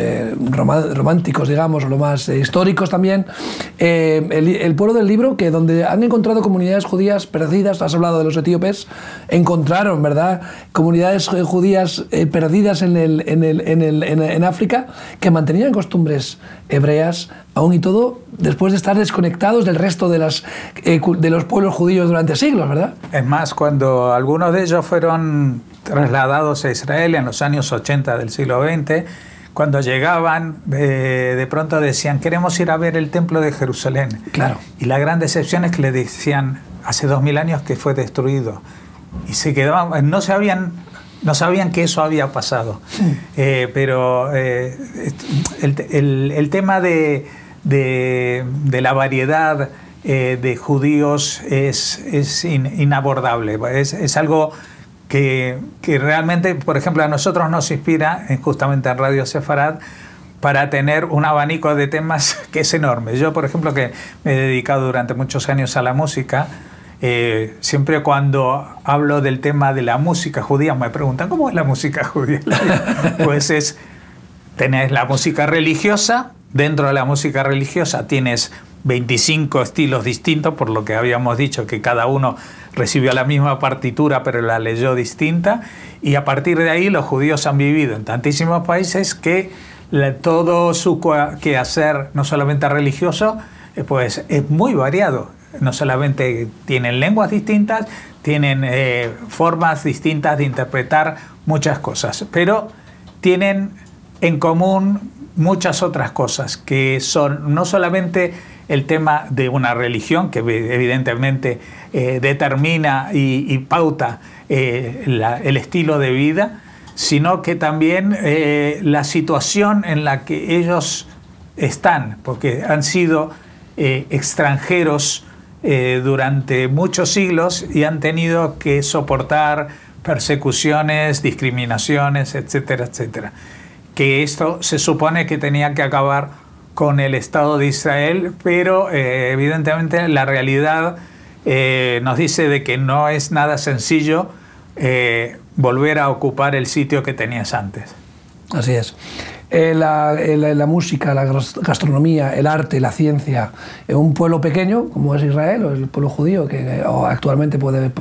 románticos, digamos, o lo más históricos también. El pueblo del libro, que donde han encontrado comunidades judías perdidas, has hablado de los etíopes, encontraron, ¿verdad?, comunidades judías perdidas en África, que mantenían costumbres hebreas, aún y todo, después de estar desconectados del resto de los pueblos judíos durante siglos, ¿verdad? Es más, cuando algunos de ellos fueron trasladados a Israel en los años 80 del siglo XX, cuando llegaban, de pronto decían, queremos ir a ver el templo de Jerusalén. Claro. Y la gran decepción es que le decían, hace 2000 años que fue destruido. Y se quedaban, no sabían que eso había pasado. Pero el tema de la variedad de judíos es inabordable. Es algo que realmente, por ejemplo, a nosotros nos inspira, justamente en Radio Sefarad, para tener un abanico de temas que es enorme. Yo, por ejemplo, que me he dedicado durante muchos años a la música, siempre cuando hablo del tema de la música judía me preguntan, ¿cómo es la música judía? Pues tenés la música religiosa. Dentro de la música religiosa tienes 25 estilos distintos, por lo que habíamos dicho que cada uno recibió la misma partitura pero la leyó distinta, y a partir de ahí los judíos han vivido en tantísimos países que todo su quehacer, no solamente religioso, pues es muy variado. No solamente tienen lenguas distintas, tienen formas distintas de interpretar muchas cosas, pero tienen en común muchas otras cosas, que son no solamente el tema de una religión, que evidentemente determina y pauta el estilo de vida, sino que también la situación en la que ellos están, porque han sido extranjeros durante muchos siglos y han tenido que soportar persecuciones, discriminaciones, etcétera, etcétera. Que esto se supone que tenía que acabar con el Estado de Israel, pero evidentemente la realidad nos dice de que no es nada sencillo volver a ocupar el sitio que tenías antes. Así es. La música, la gastronomía, el arte, la ciencia, un pueblo pequeño como es Israel, o el pueblo judío, que actualmente puede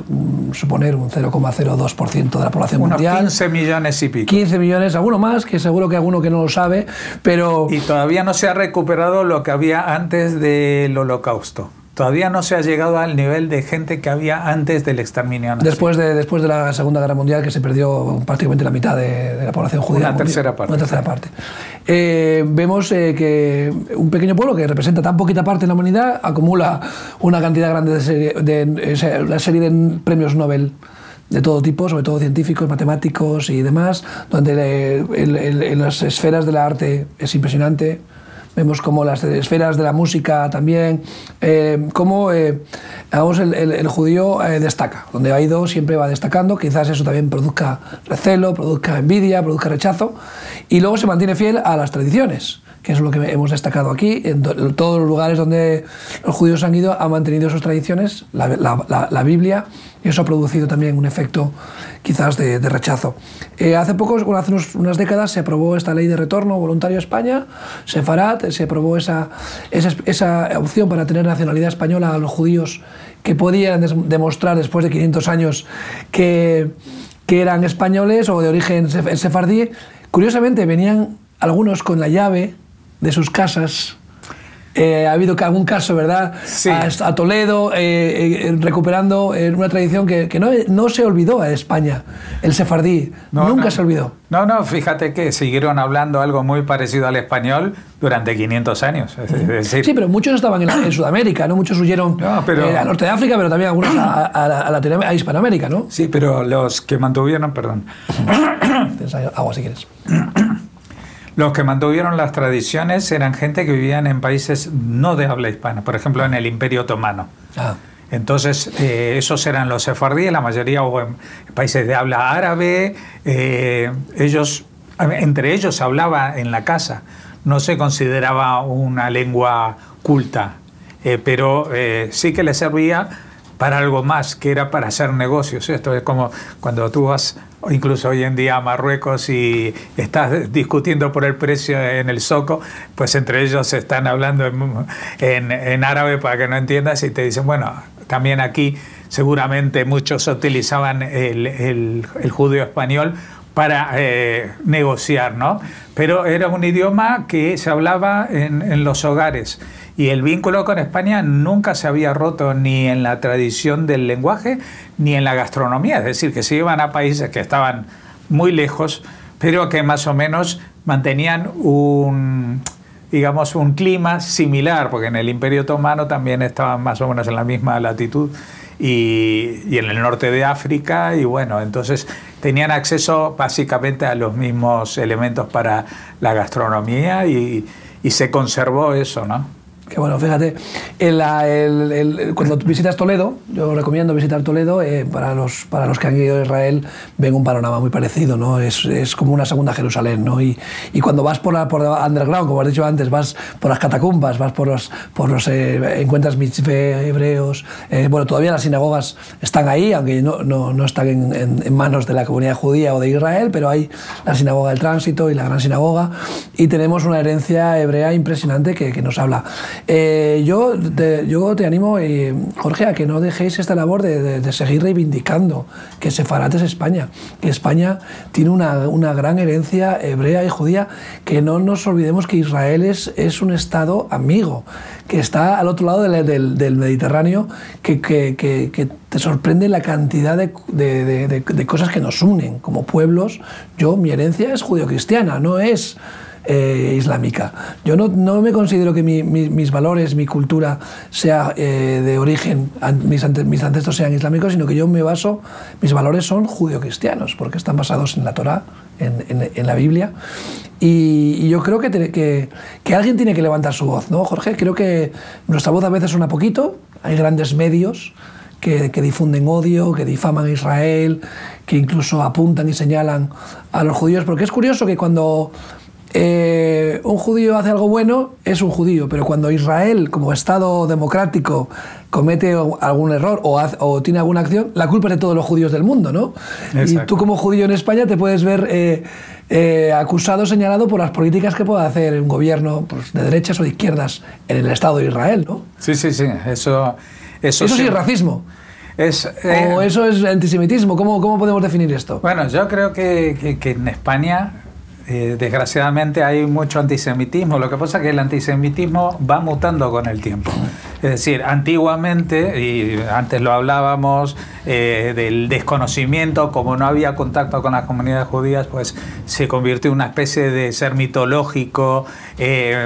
suponer un 0,02% de la población mundial. 15 millones y pico. 15 millones, alguno más, que seguro que alguno que no lo sabe, pero... Y todavía no se ha recuperado lo que había antes del Holocausto. Todavía no se ha llegado al nivel de gente que había antes del exterminio nazi. Después de la Segunda Guerra Mundial, que se perdió prácticamente la mitad de la población judía. Una tercera parte. Una tercera parte. Vemos que un pequeño pueblo que representa tan poquita parte de la humanidad acumula una cantidad grande una serie de premios Nobel de todo tipo, sobre todo científicos, matemáticos y demás, donde en las esferas del arte es impresionante. Vemos como las esferas de la música también, cómo el judío destaca. Donde ha ido siempre va destacando, quizás eso también produzca recelo, produzca envidia, produzca rechazo, y luego se mantiene fiel a las tradiciones, que es lo que hemos destacado aquí. En todos los lugares donde los judíos han ido han mantenido sus tradiciones, la Biblia, y eso ha producido también un efecto quizás de rechazo. Hace unas décadas se aprobó esta ley de retorno voluntario a España, Sefarat, se aprobó esa opción para tener nacionalidad española a los judíos que podían demostrar después de 500 años que eran españoles o de origen sefardí. Curiosamente venían algunos con la llave de sus casas. Ha habido algún caso, ¿verdad? Sí. A Toledo, recuperando una tradición que no se olvidó a España, el sefardí, nunca se olvidó. No, fíjate que siguieron hablando algo muy parecido al español durante 500 años. Es decir, sí, pero muchos estaban en Sudamérica, ¿no? Muchos huyeron al norte de África, pero también algunos a Hispanoamérica, ¿no? Sí, pero los que mantuvieron, perdón. Tienes agua si quieres. Los que mantuvieron las tradiciones eran gente que vivían en países no de habla hispana, por ejemplo en el Imperio Otomano. Entonces esos eran los sefardíes, la mayoría o en países de habla árabe. Entre ellos se hablaba en la casa, no se consideraba una lengua culta, pero sí que les servía para algo más, que era para hacer negocios. Esto es como cuando tú vas incluso hoy en día a Marruecos y estás discutiendo por el precio en el zoco, pues entre ellos están hablando en árabe para que no entiendas y te dicen, bueno, también aquí seguramente muchos utilizaban el judío español para negociar, ¿no? Pero era un idioma que se hablaba en los hogares. Y el vínculo con España nunca se había roto ni en la tradición del lenguaje ni en la gastronomía. Es decir, que se iban a países que estaban muy lejos, pero que más o menos mantenían un clima similar, porque en el Imperio Otomano también estaban más o menos en la misma latitud y en el norte de África, y bueno, entonces tenían acceso básicamente a los mismos elementos para la gastronomía y se conservó eso, ¿no? Que bueno, fíjate, cuando visitas Toledo, yo recomiendo visitar Toledo, para los que han ido a Israel ven un panorama muy parecido, ¿no? Es como una segunda Jerusalén, ¿no? Y cuando vas por underground, como has dicho antes, vas por las catacumbas, vas encuentras mitzveh hebreos, bueno, todavía las sinagogas están ahí, aunque no están en manos de la comunidad judía o de Israel, pero hay la sinagoga del Tránsito y la gran sinagoga, y tenemos una herencia hebrea impresionante que nos habla. Yo te animo, Jorge, a que no dejéis esta labor de seguir reivindicando que Sefarat es España, que España tiene una gran herencia hebrea y judía, que no nos olvidemos que Israel es un estado amigo, que está al otro lado del Mediterráneo, que te sorprende la cantidad de cosas que nos unen como pueblos. Mi herencia es judío-cristiana, no es islámica. Yo no me considero que mis valores, mi cultura sea de origen, mis ancestros sean islámicos, sino que mis valores son judío-cristianos, porque están basados en la Torá, en la Biblia, y yo creo que alguien tiene que levantar su voz, ¿no, Jorge? Creo que nuestra voz a veces suena poquito, hay grandes medios que difunden odio, que difaman a Israel, que incluso apuntan y señalan a los judíos, porque es curioso que cuando un judío hace algo bueno, es un judío, pero cuando Israel, como Estado democrático, comete algún error o tiene alguna acción, la culpa es de todos los judíos del mundo, ¿no? Exacto. Y tú como judío en España te puedes ver acusado, señalado por las políticas que pueda hacer un gobierno, pues, de derechas o de izquierdas en el Estado de Israel, ¿no? Sí, eso sí es racismo. ¿O eso es antisemitismo? ¿Cómo podemos definir esto? Bueno, yo creo que en España desgraciadamente hay mucho antisemitismo. Lo que pasa es que el antisemitismo va mutando con el tiempo. Es decir, antiguamente, y antes lo hablábamos, del desconocimiento, como no había contacto con las comunidades judías, pues se convirtió en una especie de ser mitológico,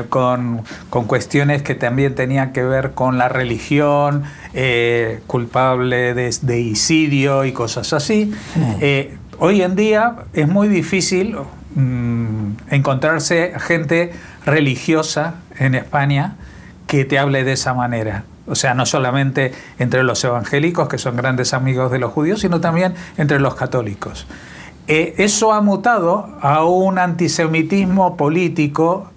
con cuestiones que también tenían que ver con la religión, culpable de isidio y cosas así. Hoy en día es muy difícil encontrarse gente religiosa en España que te hable de esa manera. O sea, no solamente entre los evangélicos, que son grandes amigos de los judíos, sino también entre los católicos. Eso ha mutado a un antisemitismo político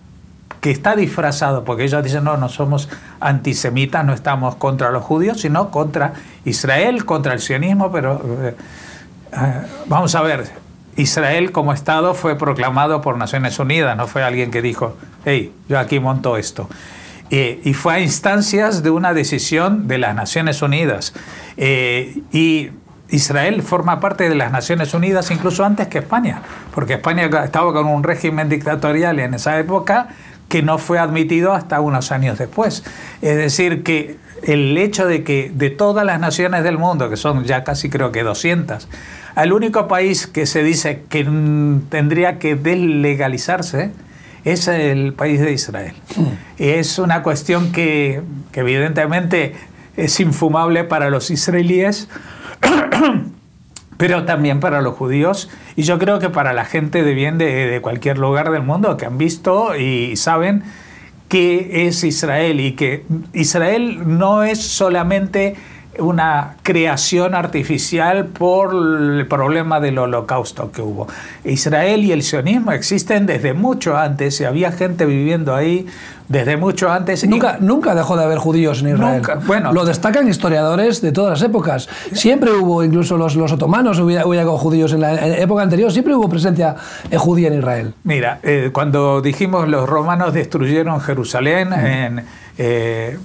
que está disfrazado, porque ellos dicen, no somos antisemitas, no estamos contra los judíos, sino contra Israel, contra el sionismo, pero vamos a ver, Israel como Estado fue proclamado por Naciones Unidas, no fue alguien que dijo, hey, yo aquí monto esto. Y fue a instancias de una decisión de las Naciones Unidas. Y Israel forma parte de las Naciones Unidas incluso antes que España, porque España estaba con un régimen dictatorial en esa época que no fue admitido hasta unos años después. Es decir, que el hecho de que de todas las naciones del mundo, que son ya casi creo que 200, el único país que se dice que tendría que deslegalizarse es el país de Israel. Es una cuestión que evidentemente es infumable para los israelíes, pero también para los judíos, y yo creo que para la gente de bien de cualquier lugar del mundo que han visto y saben qué es Israel, y que Israel no es solamente una creación artificial por el problema del holocausto que hubo. Israel y el sionismo existen desde mucho antes, y había gente viviendo ahí desde mucho antes. Nunca dejó de haber judíos en Israel. Nunca, bueno, lo destacan historiadores de todas las épocas. Siempre hubo, incluso los otomanos, hubo judíos en la época anterior, siempre hubo presencia judía en Israel. Mira, cuando dijimos los romanos destruyeron Jerusalén,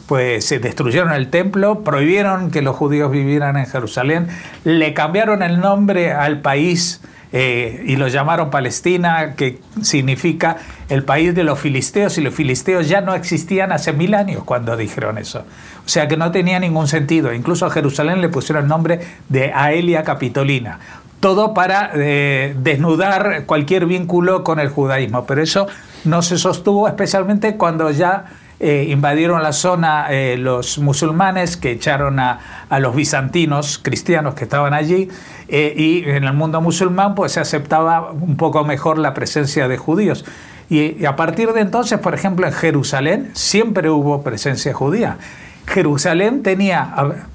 pues se destruyeron el templo, prohibieron que los judíos vivieran en Jerusalén, le cambiaron el nombre al país y lo llamaron Palestina, que significa el país de los filisteos, y los filisteos ya no existían hace 1000 años cuando dijeron eso. O sea que no tenía ningún sentido. Incluso a Jerusalén le pusieron el nombre de Aelia Capitolina. Todo para desnudar cualquier vínculo con el judaísmo. Pero eso no se sostuvo, especialmente cuando ya invadieron la zona los musulmanes, que echaron a los bizantinos cristianos que estaban allí, y en el mundo musulmán pues se aceptaba un poco mejor la presencia de judíos. Y a partir de entonces, por ejemplo, en Jerusalén siempre hubo presencia judía. Jerusalén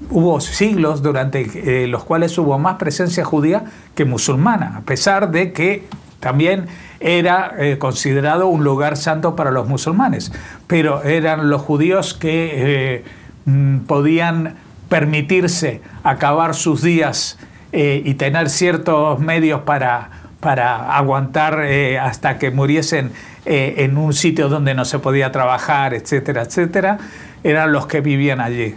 hubo siglos durante los cuales hubo más presencia judía que musulmana, a pesar de que también era considerado un lugar santo para los musulmanes, pero eran los judíos que podían permitirse acabar sus días y tener ciertos medios para aguantar hasta que muriesen en un sitio donde no se podía trabajar, etcétera, etcétera, eran los que vivían allí.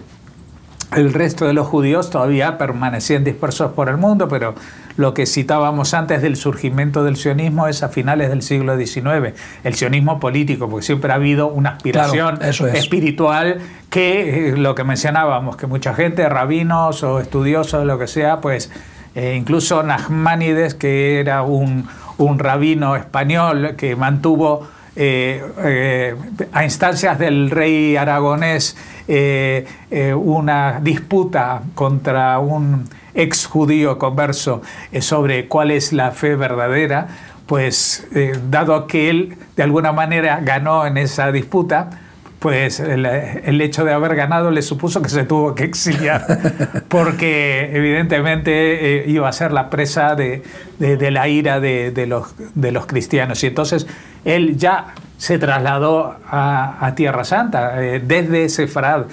El resto de los judíos todavía permanecían dispersos por el mundo, pero lo que citábamos antes del surgimiento del sionismo es a finales del siglo XIX, el sionismo político, porque siempre ha habido una aspiración espiritual que, lo que mencionábamos, que mucha gente, rabinos o estudiosos, lo que sea, pues incluso Nachmanides, que era un rabino español que mantuvo a instancias del rey aragonés una disputa contra un ex judío converso sobre cuál es la fe verdadera, pues dado que él de alguna manera ganó en esa disputa, pues el hecho de haber ganado le supuso que se tuvo que exiliar, porque evidentemente iba a ser la presa de la ira de los cristianos. Y entonces él ya se trasladó a Tierra Santa, desde Sefarad.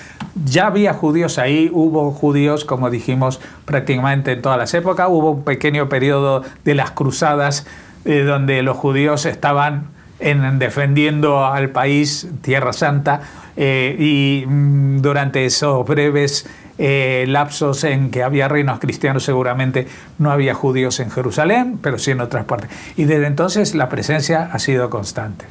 Ya había judíos ahí, hubo judíos, como dijimos, prácticamente en todas las épocas. Hubo un pequeño periodo de las cruzadas donde los judíos estaban defendiendo al país, Tierra Santa, y durante esos breves lapsos en que había reinos cristianos seguramente no había judíos en Jerusalén, pero sí en otras partes. Y desde entonces la presencia ha sido constante.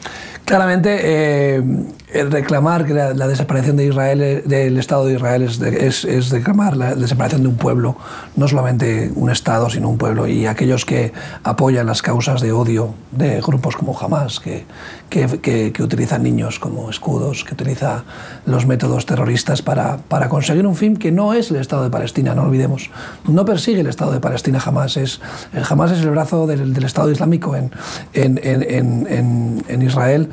Claramente, el reclamar que la desaparición de Israel, del Estado de Israel, es reclamar la desaparición de un pueblo, no solamente un Estado, sino un pueblo. Y aquellos que apoyan las causas de odio de grupos como Hamas, que utilizan niños como escudos, que utilizan los métodos terroristas para conseguir un fin que no es el Estado de Palestina, no olvidemos. No persigue el Estado de Palestina Hamas, Hamas es el brazo del Estado Islámico en Israel,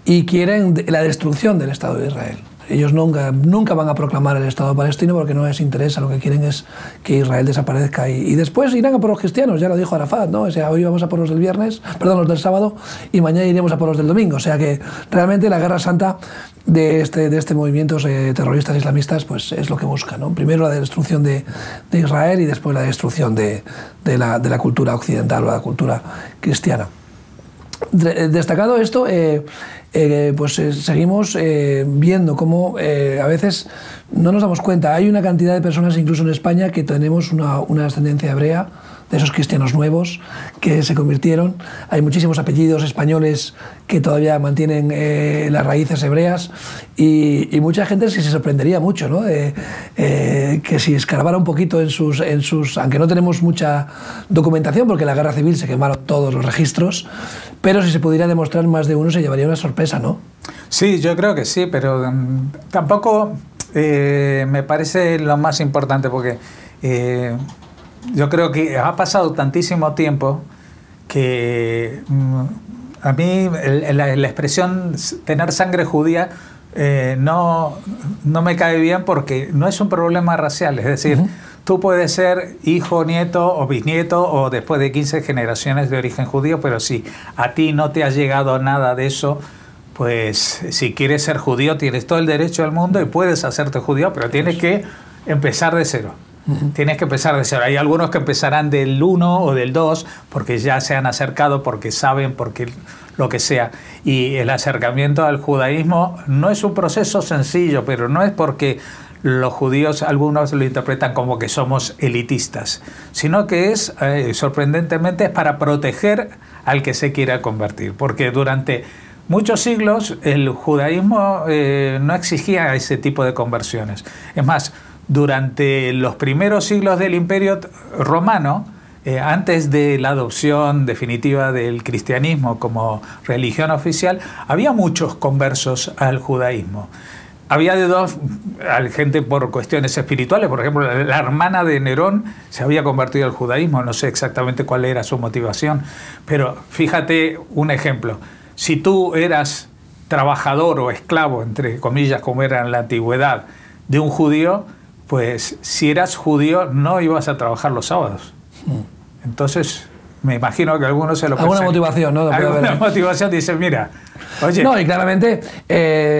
y quieren la destrucción del Estado de Israel. Ellos nunca van a proclamar el Estado palestino porque no les interesa, lo que quieren es que Israel desaparezca. Y después irán a por los cristianos, ya lo dijo Arafat, ¿no? O sea, hoy vamos a por los del viernes, perdón, los del sábado, y mañana iremos a por los del domingo. O sea que realmente la guerra santa de este movimientos terroristas islamistas pues es lo que busca, ¿no? Primero la destrucción de Israel y después la destrucción de la cultura occidental o la cultura cristiana. Destacado esto, pues seguimos viendo cómo a veces no nos damos cuenta. Hay una cantidad de personas, incluso en España, que tenemos una ascendencia hebrea, de esos cristianos nuevos que se convirtieron. Hay muchísimos apellidos españoles que todavía mantienen las raíces hebreas y mucha gente se sorprendería mucho, ¿no? Que si escarbara un poquito en sus... Aunque no tenemos mucha documentación, porque en la guerra civil se quemaron todos los registros, pero si se pudiera demostrar más de uno se llevaría una sorpresa, ¿no? Sí, yo creo que sí, pero tampoco me parece lo más importante, porque yo creo que ha pasado tantísimo tiempo que a mí la expresión tener sangre judía no me cae bien, porque no es un problema racial. Es decir, tú puedes ser hijo, nieto o bisnieto o después de 15 generaciones de origen judío, pero si a ti no te ha llegado nada de eso, pues si quieres ser judío tienes todo el derecho del mundo y puedes hacerte judío, pero tienes que empezar de cero. Tienes que empezar de cero. Hay algunos que empezarán del 1 o del 2 porque ya se han acercado, porque saben, porque lo que sea. Y el acercamiento al judaísmo no es un proceso sencillo, pero no es porque los judíos, algunos lo interpretan como que somos elitistas, sino que es, sorprendentemente, es para proteger al que se quiera convertir. Porque durante muchos siglos el judaísmo no exigía ese tipo de conversiones. Es más, durante los primeros siglos del Imperio Romano, antes de la adopción definitiva del cristianismo como religión oficial, había muchos conversos al judaísmo. Había gente por cuestiones espirituales. Por ejemplo, la hermana de Nerón se había convertido al judaísmo. No sé exactamente cuál era su motivación, pero fíjate un ejemplo. Si tú eras trabajador o esclavo, entre comillas, como era en la antigüedad, de un judío, pues si eras judío no ibas a trabajar los sábados. Entonces, me imagino que algunos se lo pensarían. Alguna motivación, ¿no? Alguna motivación, dice, mira, oye... No, y claramente,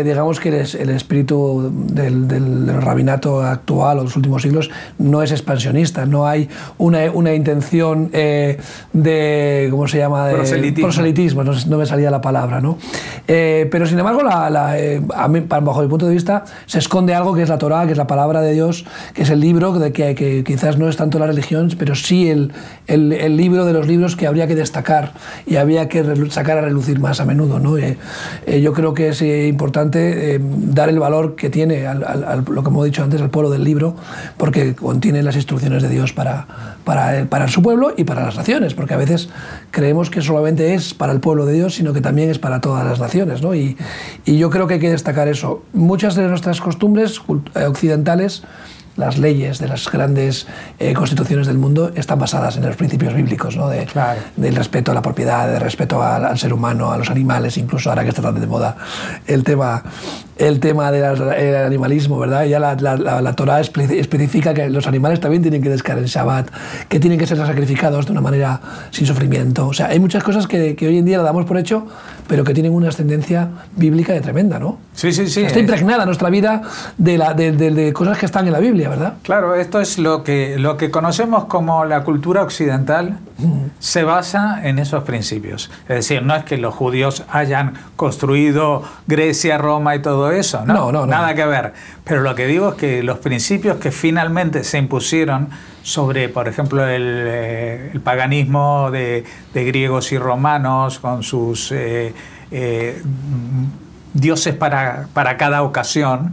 digamos que el espíritu del rabinato actual o de los últimos siglos no es expansionista, no hay una intención de, ¿cómo se llama? Proselitismo, no me salía la palabra, ¿no? Pero sin embargo, a mí, bajo mi punto de vista, se esconde algo que es la Torá, que es la palabra de Dios, que es el libro, que quizás no es tanto la religión, pero sí el libro de los libros que habría que destacar y habría que sacar a relucir más a menudo, ¿no? Yo creo que es importante dar el valor que tiene lo que hemos dicho antes, al pueblo del libro, porque contiene las instrucciones de Dios para su pueblo y para las naciones, porque a veces creemos que solamente es para el pueblo de Dios, sino que también es para todas las naciones, ¿no? Y yo creo que hay que destacar eso. Muchas de nuestras costumbres occidentales, las leyes de las grandes constituciones del mundo están basadas en los principios bíblicos, ¿no? Claro. Del respeto a la propiedad, del respeto al ser humano, a los animales, incluso ahora que está tan de moda el tema del animalismo, ¿verdad? Ya la Torá especifica que los animales también tienen que descansar en Shabbat, que tienen que ser sacrificados de una manera sin sufrimiento. O sea, hay muchas cosas que hoy en día la damos por hecho, pero que tienen una ascendencia bíblica y tremenda, ¿no? Sí, sí, sí. Está impregnada nuestra vida de cosas que están en la Biblia, ¿verdad? Claro, esto es lo que conocemos como la cultura occidental, se basa en esos principios. Es decir, no es que los judíos hayan construido Grecia, Roma y todo eso, ¿no? No. Nada que ver. Pero lo que digo es que los principios que finalmente se impusieron sobre, por ejemplo, el paganismo de griegos y romanos con sus dioses para cada ocasión,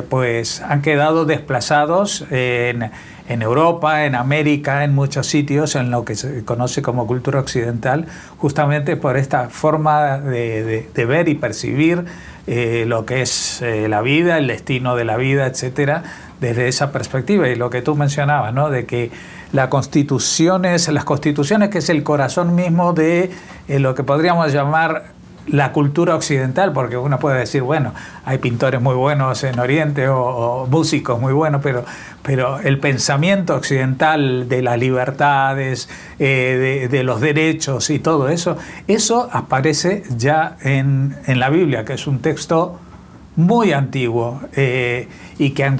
pues han quedado desplazados en Europa, en América, en muchos sitios, en lo que se conoce como cultura occidental, justamente por esta forma de ver y percibir lo que es la vida, el destino de la vida, etcétera, desde esa perspectiva. Y lo que tú mencionabas, ¿no? De que las constituciones, que es el corazón mismo de lo que podríamos llamar la cultura occidental, porque uno puede decir, bueno, hay pintores muy buenos en Oriente o músicos muy buenos, pero el pensamiento occidental de las libertades, de los derechos y todo eso, eso aparece ya en la Biblia, que es un texto muy antiguo y que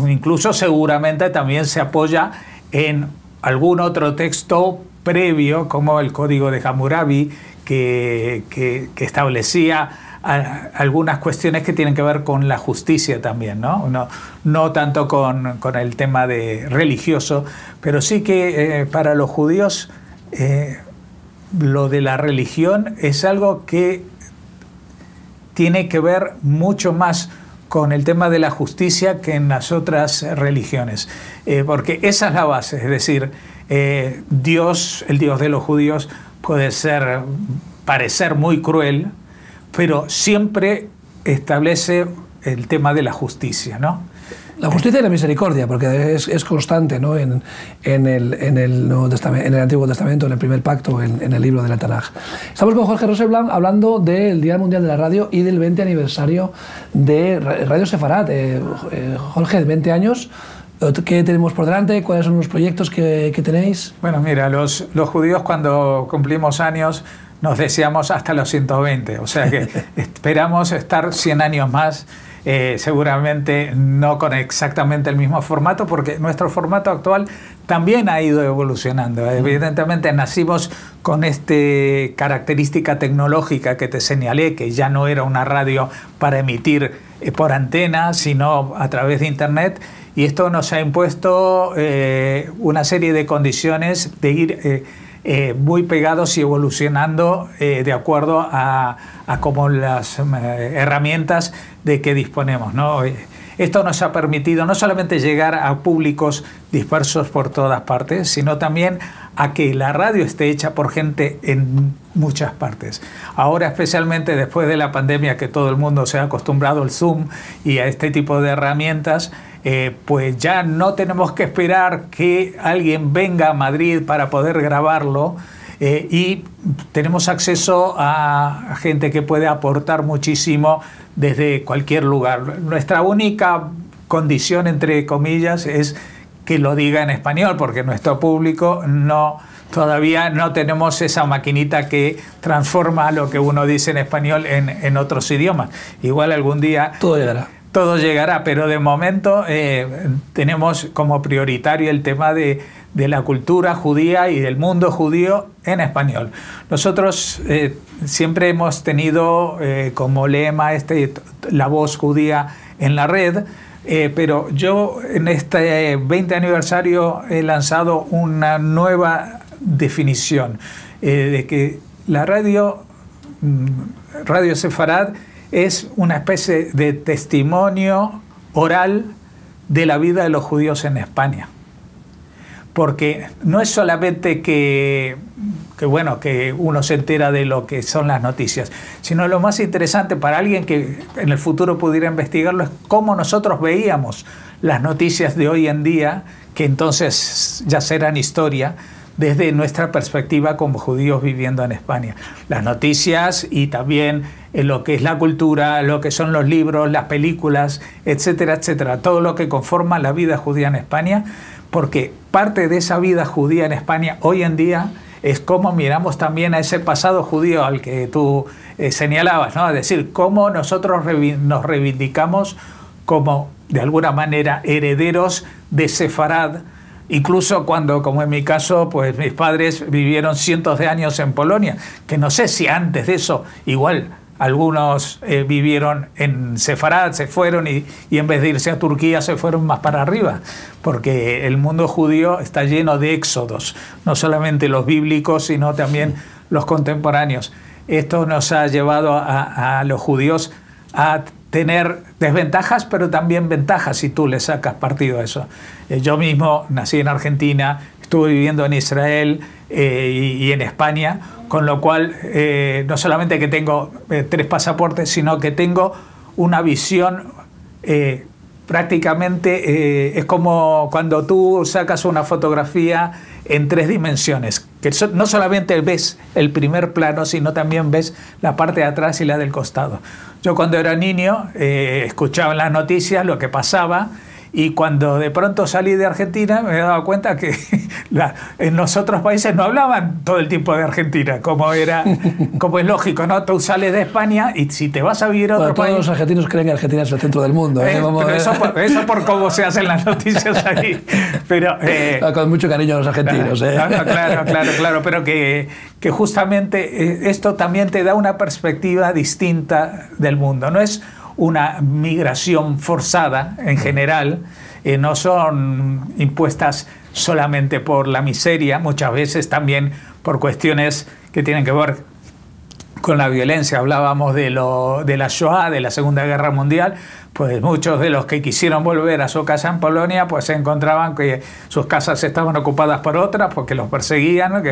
incluso seguramente también se apoya en algún otro texto previo, como el Código de Hammurabi, que establecía algunas cuestiones que tienen que ver con la justicia también, no tanto con el tema religioso, pero sí que para los judíos lo de la religión es algo que tiene que ver mucho más con el tema de la justicia que en las otras religiones, porque esa es la base, es decir, Dios, el Dios de los judíos, puede parecer muy cruel, pero siempre establece el tema de la justicia, ¿no? La justicia y la misericordia, porque es constante, ¿no? en el Nuevo Testamento, en el Antiguo Testamento, en el primer pacto, en el libro de la Tanaj. Estamos con Jorge Rosenblanc hablando del Día Mundial de la Radio y del 20 aniversario de Radio Sefarad. Jorge, 20 años. ¿Qué tenemos por delante? ¿Cuáles son los proyectos que tenéis? Bueno, mira, los judíos cuando cumplimos años nos deseamos hasta los 120, o sea que esperamos estar 100 años más, seguramente no con exactamente el mismo formato, porque nuestro formato actual también ha ido evolucionando. Evidentemente nacimos con esta característica tecnológica que te señalé, que ya no era una radio para emitir por antena, sino a través de Internet. Y esto nos ha impuesto una serie de condiciones de ir muy pegados y evolucionando de acuerdo a como las herramientas de que disponemos, ¿no? Esto nos ha permitido no solamente llegar a públicos dispersos por todas partes, sino también a que la radio esté hecha por gente en muchas partes. Ahora, especialmente después de la pandemia, que todo el mundo se ha acostumbrado al Zoom y a este tipo de herramientas, pues ya no tenemos que esperar que alguien venga a Madrid para poder grabarlo, y tenemos acceso a gente que puede aportar muchísimo desde cualquier lugar. Nuestra única condición, entre comillas, es que lo diga en español, porque nuestro público todavía no tenemos esa maquinita que transforma lo que uno dice en español en otros idiomas. Igual algún día todo llegará, pero de momento tenemos como prioritario el tema de la cultura judía y del mundo judío en español. Nosotros siempre hemos tenido como lema la voz judía en la red, pero yo en este 20 aniversario he lanzado una nueva definición de que la Radio Sefarad es una especie de testimonio oral de la vida de los judíos en España. Porque no es solamente que uno se entera de lo que son las noticias, sino lo más interesante para alguien que en el futuro pudiera investigarlo es cómo nosotros veíamos las noticias de hoy en día, que entonces ya serán historia, desde nuestra perspectiva como judíos viviendo en España. Las noticias y también lo que es la cultura, lo que son los libros, las películas, etcétera, etcétera. Todo lo que conforma la vida judía en España, porque parte de esa vida judía en España hoy en día es cómo miramos también a ese pasado judío al que tú señalabas, ¿no? Es decir, cómo nosotros nos reivindicamos como, de alguna manera, herederos de Sefarad, incluso cuando, como en mi caso, pues mis padres vivieron cientos de años en Polonia, que no sé si antes de eso igual algunos vivieron en Sefarad, se fueron y en vez de irse a Turquía se fueron más para arriba, porque el mundo judío está lleno de éxodos, no solamente los bíblicos, sino también los contemporáneos. Esto nos ha llevado a los judíos a tener desventajas, pero también ventajas si tú le sacas partido a eso. Yo mismo nací en Argentina, estuve viviendo en Israel y en España, con lo cual no solamente que tengo 3 pasaportes, sino que tengo una visión prácticamente, es como cuando tú sacas una fotografía en 3 dimensiones. que no solamente ves el primer plano, sino también ves la parte de atrás y la del costado. Yo cuando era niño escuchaba en las noticias lo que pasaba, y cuando de pronto salí de Argentina me he dado cuenta que en los otros países no hablaban todo el tiempo de Argentina, como es lógico, ¿no? Tú sales de España y si te vas a vivir a otro país... Todos los argentinos creen que Argentina es el centro del mundo. Pero eso por cómo se hacen las noticias aquí. Pero, con mucho cariño a los argentinos. Claro, pero que justamente esto también te da una perspectiva distinta del mundo. No es una migración forzada en general, no son impuestas solamente por la miseria, muchas veces también por cuestiones que tienen que ver con la violencia. Hablábamos de la Shoah, de la Segunda Guerra Mundial, pues muchos de los que quisieron volver a su casa en Polonia pues se encontraban que sus casas estaban ocupadas por otras porque los perseguían, ¿no?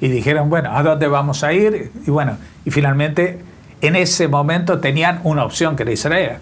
Y dijeron, bueno, ¿a dónde vamos a ir? Y bueno, y finalmente en ese momento tenían una opción, que era Israel.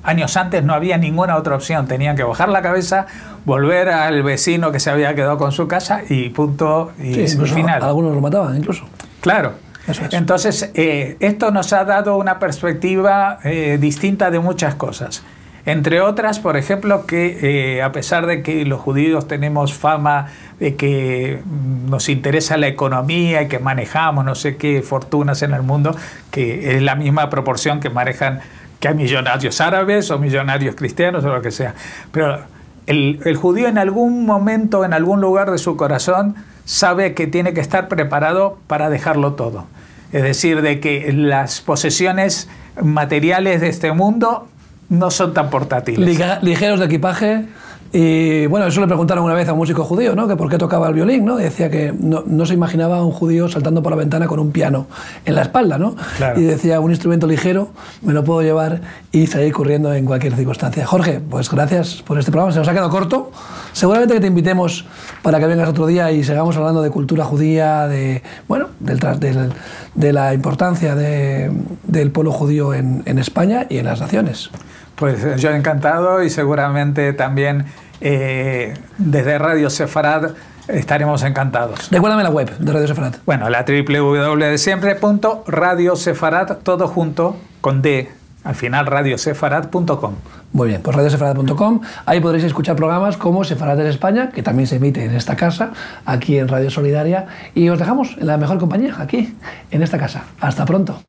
Años antes no había ninguna otra opción. Tenían que bajar la cabeza, volver al vecino que se había quedado con su casa y punto. Y sí, final. Algunos lo mataban incluso. Claro. Eso es. Entonces, esto nos ha dado una perspectiva distinta de muchas cosas. Entre otras, por ejemplo, que a pesar de que los judíos tenemos fama de que nos interesa la economía y que manejamos no sé qué fortunas en el mundo, que es la misma proporción que manejan que hay millonarios árabes o millonarios cristianos o lo que sea. Pero el judío en algún momento, en algún lugar de su corazón, sabe que tiene que estar preparado para dejarlo todo. Es decir, de que las posesiones materiales de este mundo no son tan portátiles. Ligeros de equipaje. Y bueno, eso le preguntaron una vez a un músico judío, ¿no? Que por qué tocaba el violín, ¿no? Y decía que no se imaginaba a un judío saltando por la ventana con un piano en la espalda, ¿no? Claro. Y decía, un instrumento ligero me lo puedo llevar y salir corriendo en cualquier circunstancia. Jorge, pues gracias por este programa. Se nos ha quedado corto. Seguramente que te invitemos para que vengas otro día y sigamos hablando de cultura judía, de la importancia del pueblo judío en España y en las naciones. Pues yo encantado, y seguramente también desde Radio Sefarad estaremos encantados. Recuérdame la web de Radio Sefarad. Bueno, la www.radiosefarad, todo junto, con D, al final, radiosefarad.com. Muy bien, pues radiosefarad.com. Ahí podréis escuchar programas como Sefarad en España, que también se emite en esta casa, aquí en Radio Solidaria. Y os dejamos en la mejor compañía, aquí, en esta casa. Hasta pronto.